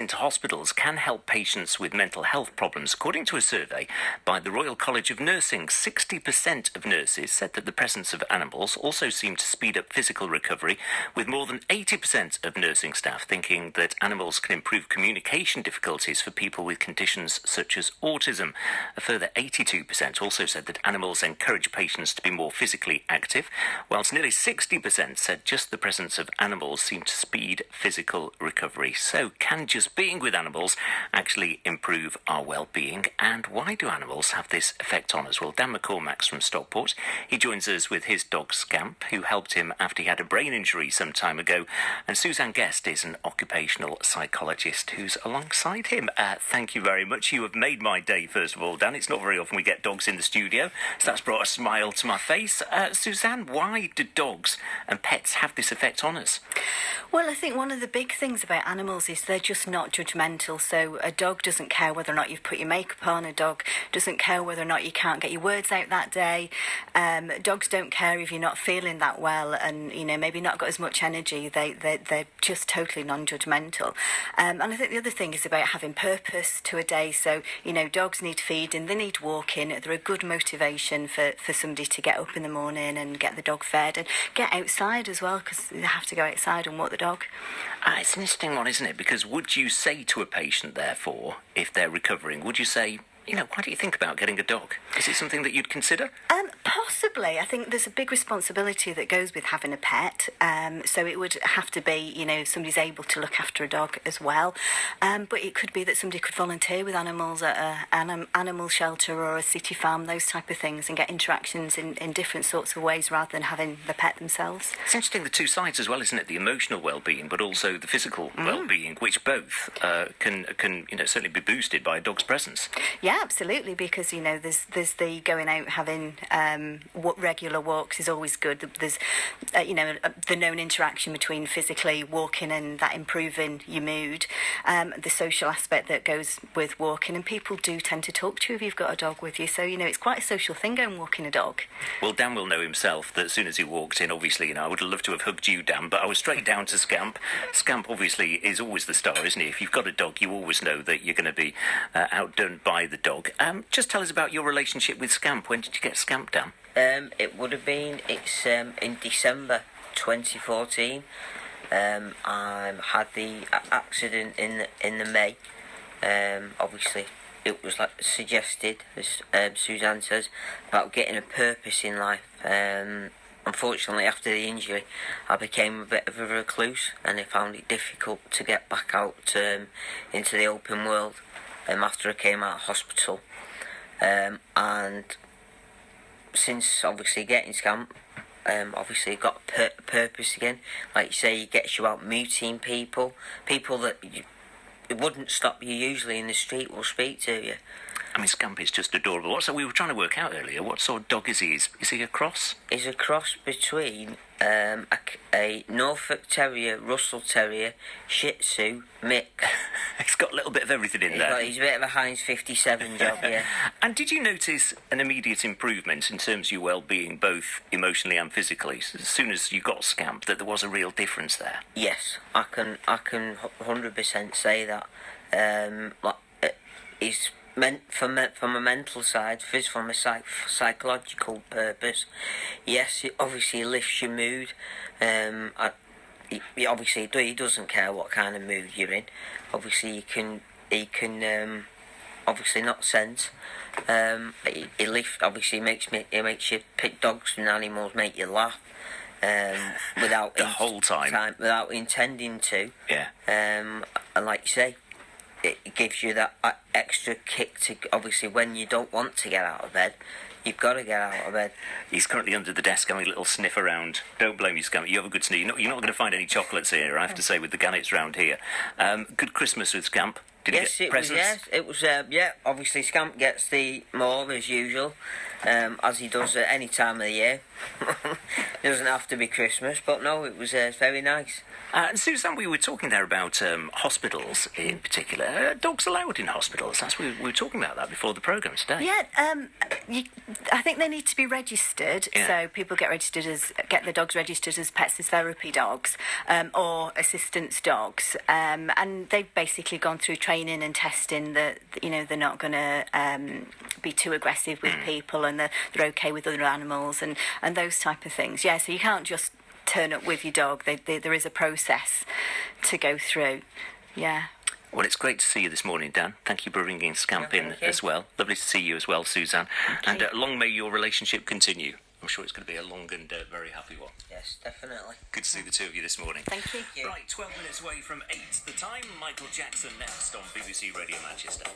into hospitals can help patients with mental health problems. According to a survey by the Royal College of Nursing, 60% of nurses said that the presence of animals also seemed to speed up physical recovery, with more than 80% of nursing staff thinking that animals can improve communication difficulties for people with conditions such as autism. A further 82% also said that animals encourage patients to be more physically active, whilst nearly 60% said just the presence of animals seemed to speed physical recovery. So can just being with animals actually improve our well-being? And why do animals have this effect on us? Well, Dan McCormack's from Stockport. He joins us with his dog Scamp, who helped him after he had a brain injury some time ago. And Suzanne Guest is an occupational psychologist who's alongside him. Thank you very much. You have made my day, first of all, Dan. It's not very often we get dogs in the studio, so that's brought a smile to my face. Suzanne, why do dogs and pets have this effect on us? Well, I think one of the big things about animals is they're just not judgmental. So a dog doesn't care whether or not you've put your makeup on. A dog doesn't care whether or not you can't get your words out that day. Dogs don't care if you're not feeling that well and, you know, maybe not got as much energy. They're just totally non-judgmental. And I think the other thing is about having purpose to a day. So, you know, dogs need feeding, they need walking. They're a good motivation for somebody to get up in the morning and get the dog fed and get outside as well, because they have to go outside and walk the dog. It's an interesting one, isn't it? Because would you say to a patient, therefore, if they're recovering, would you say, you know, why do you think about getting a dog? Is it something that you'd consider? Possibly. I think there's a big responsibility that goes with having a pet. So it would have to be, you know, somebody's able to look after a dog as well. But it could be that somebody could volunteer with animals at an animal shelter or a city farm, those type of things, and get interactions in different sorts of ways rather than having the pet themselves. It's interesting, the two sides as well, isn't it? The emotional well-being, but also the physical well-being, which both can you know, certainly be boosted by a dog's presence. Yeah, absolutely, because, you know, there's the going out, having regular walks is always good. There's, you know, the known interaction between physically walking and that improving your mood, the social aspect that goes with walking, and people do tend to talk to you if you've got a dog with you. So, you know, it's quite a social thing going walking a dog. Well, Dan will know himself that as soon as he walked in, obviously, you know, I would have loved to have hugged you, Dan, but I was straight down to Scamp. Scamp, obviously, is always the star, isn't he? If you've got a dog, you always know that you're going to be outdone by the dog. Just tell us about your relationship with Scamp. When did you get Scamp, Dan? It would have been, in December 2014. I had the accident in the May. Obviously, it was like suggested, as Suzanne says, about getting a purpose in life. Unfortunately, after the injury, I became a bit of a recluse, and I found it difficult to get back out into the open world after I came out of hospital. And since obviously getting Scamp, obviously got purpose again. Like you say, it gets you out meeting people that it wouldn't stop you usually in the street will speak to you. I mean, Scamp is just adorable. We were trying to work out earlier, what sort of dog is he? Is he a cross? He's a cross between a Norfolk Terrier, Russell Terrier, Shih Tzu, mix. He's got a little bit of everything in there. He's a bit of a Heinz 57 job, yeah. And did you notice an immediate improvement in terms of your well-being, both emotionally and physically, as soon as you got Scamp, that there was a real difference there? Yes, I can 100% say that. He's meant from a mental side, from a psychological purpose. Yes, it obviously lifts your mood. He doesn't care what kind of mood you're in. Obviously, he can obviously not sense. He makes you pick dogs and animals, make you laugh. Without the whole time, without intending to. Yeah. And like you say, it gives you that extra kick to, obviously, when you don't want to get out of bed, you've got to get out of bed. He's currently under the desk having a little sniff around. Don't blame you, Scamp. You have a good sniff. You're not going to find any chocolates here, I have to say, with the gannets round here. Good Christmas with Scamp. Did he get presents? It was. Obviously, Scamp gets the more as usual. as he does at any time of the year. It doesn't have to be Christmas, but no, it was very nice. Suzanne, we were talking there about hospitals in particular. Are dogs allowed in hospitals? We were talking about that before the programme today. Yeah, I think they need to be registered. Yeah. So people get the dogs registered as pets as therapy dogs or assistance dogs, and they've basically gone through training and testing that they're not going to be too aggressive with people, and they're okay with other animals and those type of things. Yeah, so you can't just turn up with your dog. There is a process to go through. Yeah. Well, it's great to see you this morning, Dan. Thank you for ringing Scamp in as well. Lovely to see you as well, Suzanne. And long may your relationship continue. I'm sure it's going to be a long and very happy one. Yes, definitely. Good to see the two of you this morning. Thank you. Right, 12 minutes away from 8 the time. Michael Jackson next on BBC Radio Manchester.